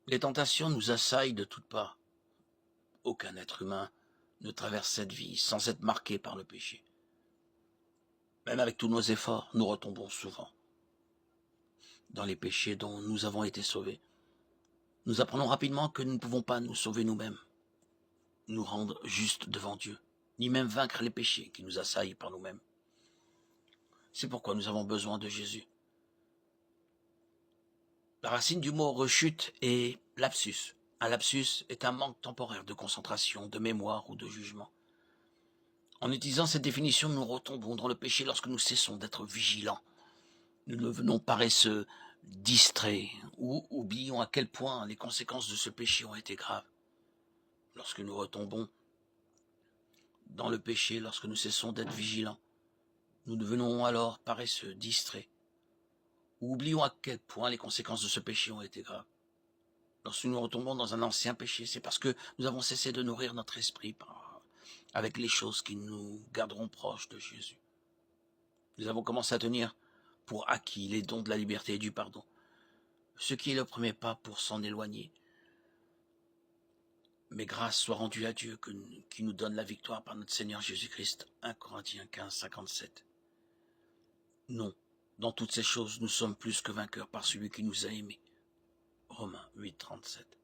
Les tentations nous assaillent de toutes parts. Aucun être humain ne traverse cette vie sans être marqué par le péché. Même avec tous nos efforts, nous retombons souvent dans les péchés dont nous avons été sauvés. Nous apprenons rapidement que nous ne pouvons pas nous sauver nous-mêmes, nous rendre justes devant Dieu, ni même vaincre les péchés qui nous assaillent par nous-mêmes. C'est pourquoi nous avons besoin de Jésus. La racine du mot rechute est lapsus. Un lapsus est un manque temporaire de concentration, de mémoire ou de jugement. En utilisant cette définition, nous retombons dans le péché lorsque nous cessons d'être vigilants. Nous devenons paresseux, distraits ou oublions à quel point les conséquences de ce péché ont été graves. Lorsque nous retombons dans le péché, lorsque nous cessons d'être vigilants, nous devenons alors paresseux, distraits, ou oublions à quel point les conséquences de ce péché ont été graves. Lorsque nous retombons dans un ancien péché, c'est parce que nous avons cessé de nourrir notre esprit avec les choses qui nous garderont proches de Jésus. Nous avons commencé à tenir pour acquis les dons de la liberté et du pardon, ce qui est le premier pas pour s'en éloigner. Mais grâce soit rendue à Dieu qui nous donne la victoire par notre Seigneur Jésus-Christ. 1 Corinthiens 15, 57. Non, dans toutes ces choses, nous sommes plus que vainqueurs par celui qui nous a aimés. Romains 8, 37.